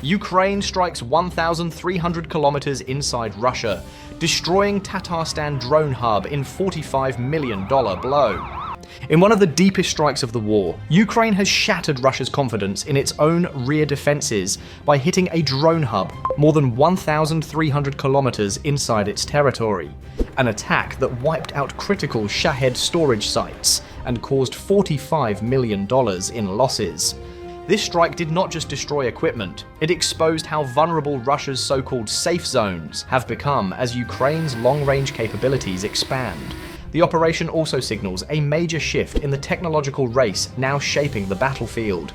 Ukraine strikes 1,300 kilometers inside Russia, destroying Tatarstan drone hub in $45 million blow. In one of the deepest strikes of the war, Ukraine has shattered Russia's confidence in its own rear defenses by hitting a drone hub more than 1,300 kilometers inside its territory, an attack that wiped out critical Shahed storage sites and caused $45 million in losses. This strike did not just destroy equipment, it exposed how vulnerable Russia's so-called safe zones have become as Ukraine's long-range capabilities expand. The operation also signals a major shift in the technological race now shaping the battlefield.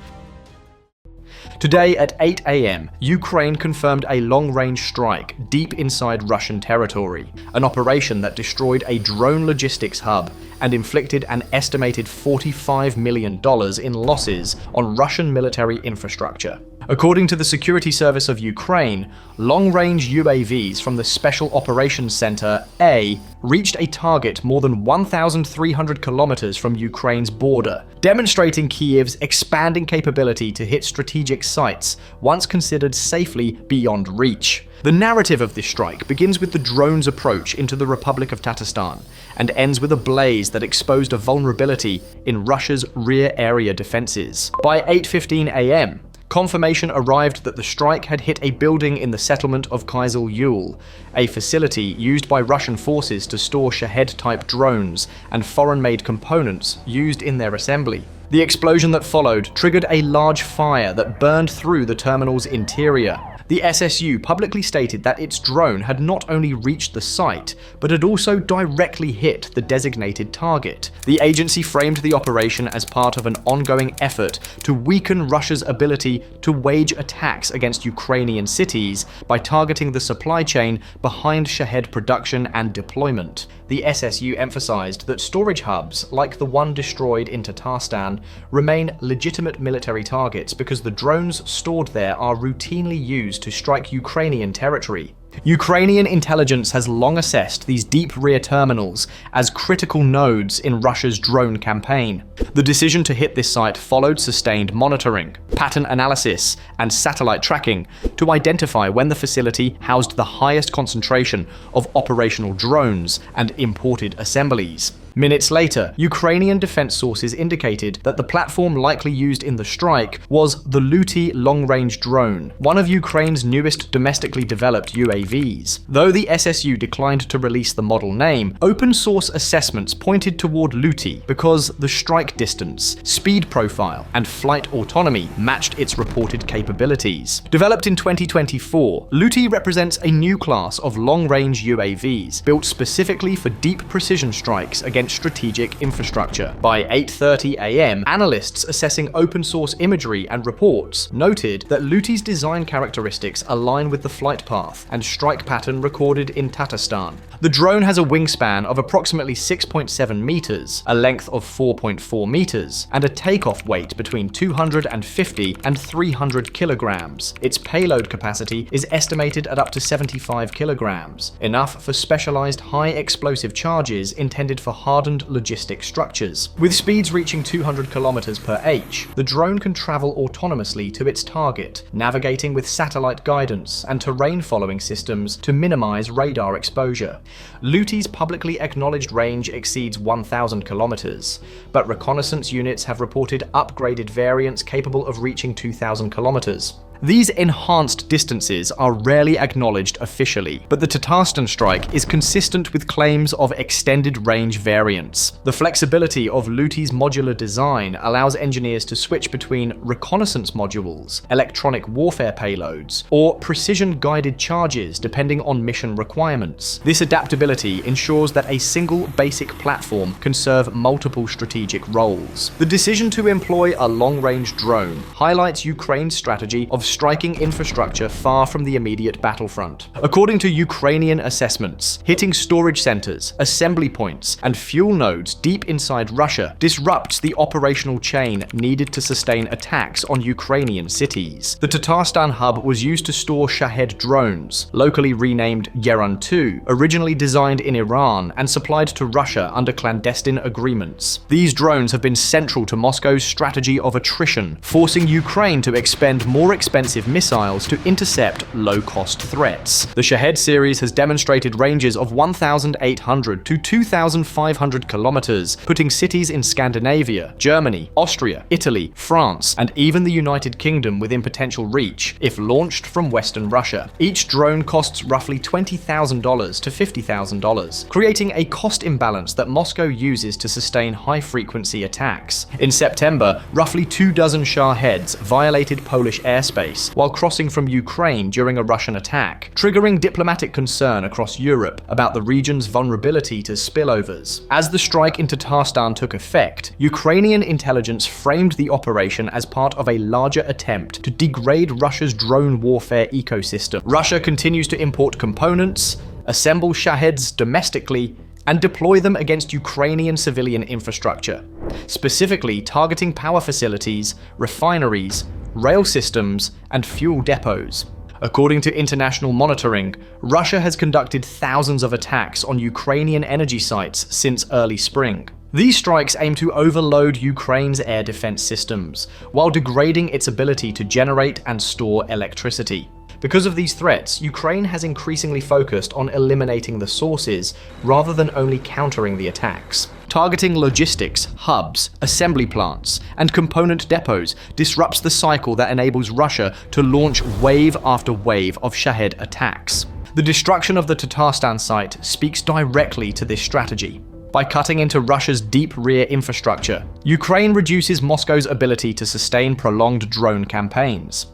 Today at 8 AM, Ukraine confirmed a long-range strike deep inside Russian territory, an operation that destroyed a drone logistics hub and inflicted an estimated $45 million in losses on Russian military infrastructure. According to the Security Service of Ukraine, long-range UAVs from the Special Operations Center A reached a target more than 1,300 kilometers from Ukraine's border, demonstrating Kyiv's expanding capability to hit strategic sites once considered safely beyond reach. The narrative of this strike begins with the drone's approach into the Republic of Tatarstan and ends with a blaze that exposed a vulnerability in Russia's rear area defenses. By 8:15 AM, confirmation arrived that the strike had hit a building in the settlement of Kyzyl Yul, a facility used by Russian forces to store Shahed-type drones and foreign-made components used in their assembly. The explosion that followed triggered a large fire that burned through the terminal's interior. The SSU publicly stated that its drone had not only reached the site, but had also directly hit the designated target. The agency framed the operation as part of an ongoing effort to weaken Russia's ability to wage attacks against Ukrainian cities by targeting the supply chain behind Shahed production and deployment. The SSU emphasized that storage hubs, like the one destroyed in Tatarstan, remain legitimate military targets because the drones stored there are routinely used to strike Ukrainian territory. Ukrainian intelligence has long assessed these deep rear terminals as critical nodes in Russia's drone campaign. The decision to hit this site followed sustained monitoring, pattern analysis, and satellite tracking to identify when the facility housed the highest concentration of operational drones and imported assemblies. Minutes later, Ukrainian defense sources indicated that the platform likely used in the strike was the Luty long-range drone, one of Ukraine's newest domestically developed UAVs. Though the SSU declined to release the model name, open-source assessments pointed toward Luty because the strike distance, speed profile, and flight autonomy matched its reported capabilities. Developed in 2024, Luty represents a new class of long-range UAVs, built specifically for deep precision strikes against strategic infrastructure. By 8:30 AM, analysts assessing open-source imagery and reports noted that Luty's design characteristics align with the flight path and strike pattern recorded in Tatarstan. The drone has a wingspan of approximately 6.7 meters, a length of 4.4 meters, and a takeoff weight between 250 and 300 kilograms. Its payload capacity is estimated at up to 75 kilograms, enough for specialized high-explosive charges intended for hardened logistic structures. With speeds reaching 200 kilometers per h, the drone can travel autonomously to its target, navigating with satellite guidance and terrain-following systems to minimize radar exposure. Luty's publicly acknowledged range exceeds 1,000 kilometers, but reconnaissance units have reported upgraded variants capable of reaching 2,000 kilometers. These enhanced distances are rarely acknowledged officially, but the Tatarstan strike is consistent with claims of extended range variants. The flexibility of Luty's modular design allows engineers to switch between reconnaissance modules, electronic warfare payloads, or precision-guided charges depending on mission requirements. This adaptability ensures that a single basic platform can serve multiple strategic roles. The decision to employ a long-range drone highlights Ukraine's strategy of striking infrastructure far from the immediate battlefront. According to Ukrainian assessments, hitting storage centers, assembly points, and fuel nodes deep inside Russia disrupts the operational chain needed to sustain attacks on Ukrainian cities. The Tatarstan hub was used to store Shahed drones, locally renamed Yerun 2, originally designed in Iran and supplied to Russia under clandestine agreements. These drones have been central to Moscow's strategy of attrition, forcing Ukraine to expend more expensive missiles to intercept low-cost threats. The Shahed series has demonstrated ranges of 1,800 to 2,500 kilometers, putting cities in Scandinavia, Germany, Austria, Italy, France, and even the United Kingdom within potential reach if launched from Western Russia. Each drone costs roughly $20,000 to $50,000, creating a cost imbalance that Moscow uses to sustain high-frequency attacks. In September, roughly 24 Shaheds violated Polish airspace while crossing from Ukraine during a Russian attack, triggering diplomatic concern across Europe about the region's vulnerability to spillovers. As the strike in Tatarstan took effect, Ukrainian intelligence framed the operation as part of a larger attempt to degrade Russia's drone warfare ecosystem. Russia continues to import components, assemble Shaheds domestically, and deploy them against Ukrainian civilian infrastructure, specifically targeting power facilities, refineries, rail systems, and fuel depots. According to international monitoring, Russia has conducted thousands of attacks on Ukrainian energy sites since early spring. These strikes aim to overload Ukraine's air defense systems, while degrading its ability to generate and store electricity. Because of these threats, Ukraine has increasingly focused on eliminating the sources rather than only countering the attacks. Targeting logistics, hubs, assembly plants, and component depots disrupts the cycle that enables Russia to launch wave after wave of Shahed attacks. The destruction of the Tatarstan site speaks directly to this strategy. By cutting into Russia's deep rear infrastructure, Ukraine reduces Moscow's ability to sustain prolonged drone campaigns.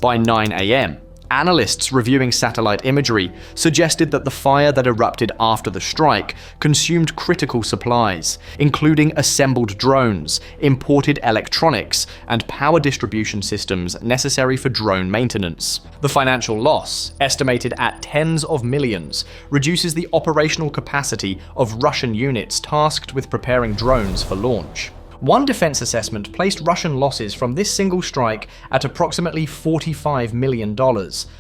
By 9 a.m., analysts reviewing satellite imagery suggested that the fire that erupted after the strike consumed critical supplies, including assembled drones, imported electronics, and power distribution systems necessary for drone maintenance. The financial loss, estimated at tens of millions, reduces the operational capacity of Russian units tasked with preparing drones for launch. One defense assessment placed Russian losses from this single strike at approximately $45 million,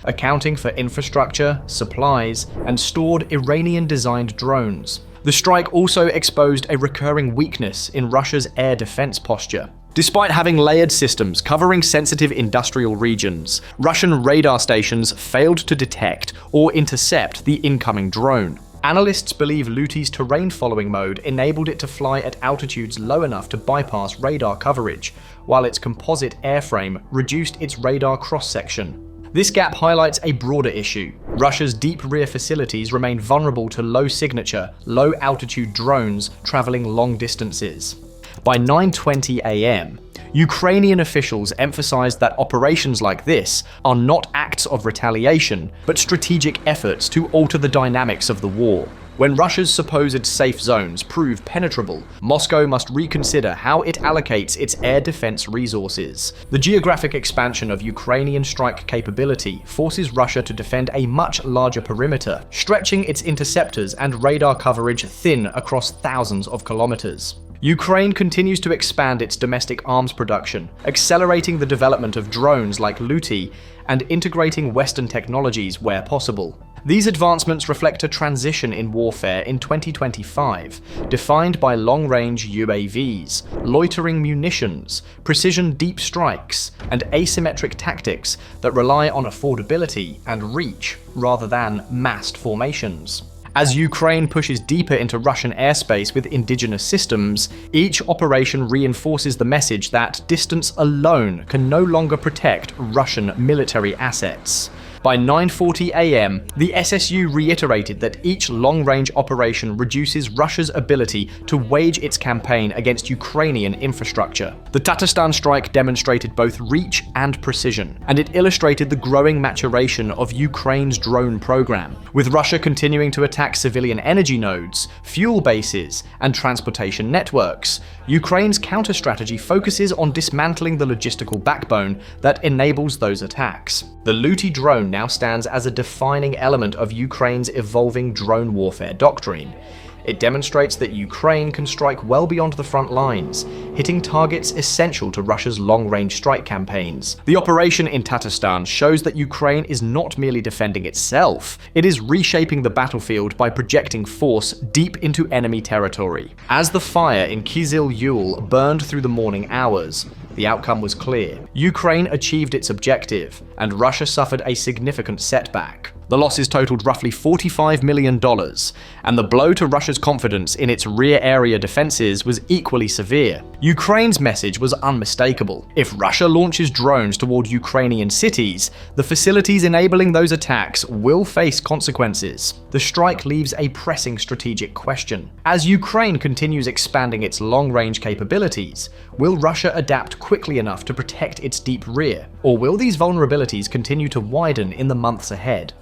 accounting for infrastructure, supplies, and stored Iranian-designed drones. The strike also exposed a recurring weakness in Russia's air defense posture. Despite having layered systems covering sensitive industrial regions, Russian radar stations failed to detect or intercept the incoming drone. Analysts believe Luty's terrain-following mode enabled it to fly at altitudes low enough to bypass radar coverage, while its composite airframe reduced its radar cross-section. This gap highlights a broader issue. Russia's deep rear facilities remain vulnerable to low-signature, low-altitude drones traveling long distances. By 9:20 a.m., Ukrainian officials emphasized that operations like this are not acts of retaliation, but strategic efforts to alter the dynamics of the war. When Russia's supposed safe zones prove penetrable, Moscow must reconsider how it allocates its air defense resources. The geographic expansion of Ukrainian strike capability forces Russia to defend a much larger perimeter, stretching its interceptors and radar coverage thin across thousands of kilometers. Ukraine continues to expand its domestic arms production, accelerating the development of drones like Luty and integrating Western technologies where possible. These advancements reflect a transition in warfare in 2025, defined by long-range UAVs, loitering munitions, precision deep strikes, and asymmetric tactics that rely on affordability and reach rather than massed formations. As Ukraine pushes deeper into Russian airspace with indigenous systems, each operation reinforces the message that distance alone can no longer protect Russian military assets. By 9:40 a.m., the SSU reiterated that each long-range operation reduces Russia's ability to wage its campaign against Ukrainian infrastructure. The Tatarstan strike demonstrated both reach and precision, and it illustrated the growing maturation of Ukraine's drone program, with Russia continuing to attack civilian energy nodes, fuel bases, and transportation networks. Ukraine's counter-strategy focuses on dismantling the logistical backbone that enables those attacks. The Luty drone now stands as a defining element of Ukraine's evolving drone warfare doctrine. It demonstrates that Ukraine can strike well beyond the front lines, hitting targets essential to Russia's long-range strike campaigns. The operation in Tatarstan shows that Ukraine is not merely defending itself, it is reshaping the battlefield by projecting force deep into enemy territory. As the fire in Kyzyl burned through the morning hours, the outcome was clear. Ukraine achieved its objective, and Russia suffered a significant setback. The losses totaled roughly $45 million, and the blow to Russia's confidence in its rear area defenses was equally severe. Ukraine's message was unmistakable. If Russia launches drones toward Ukrainian cities, the facilities enabling those attacks will face consequences. The strike leaves a pressing strategic question. As Ukraine continues expanding its long-range capabilities, will Russia adapt quickly enough to protect its deep rear, or will these vulnerabilities continue to widen in the months ahead?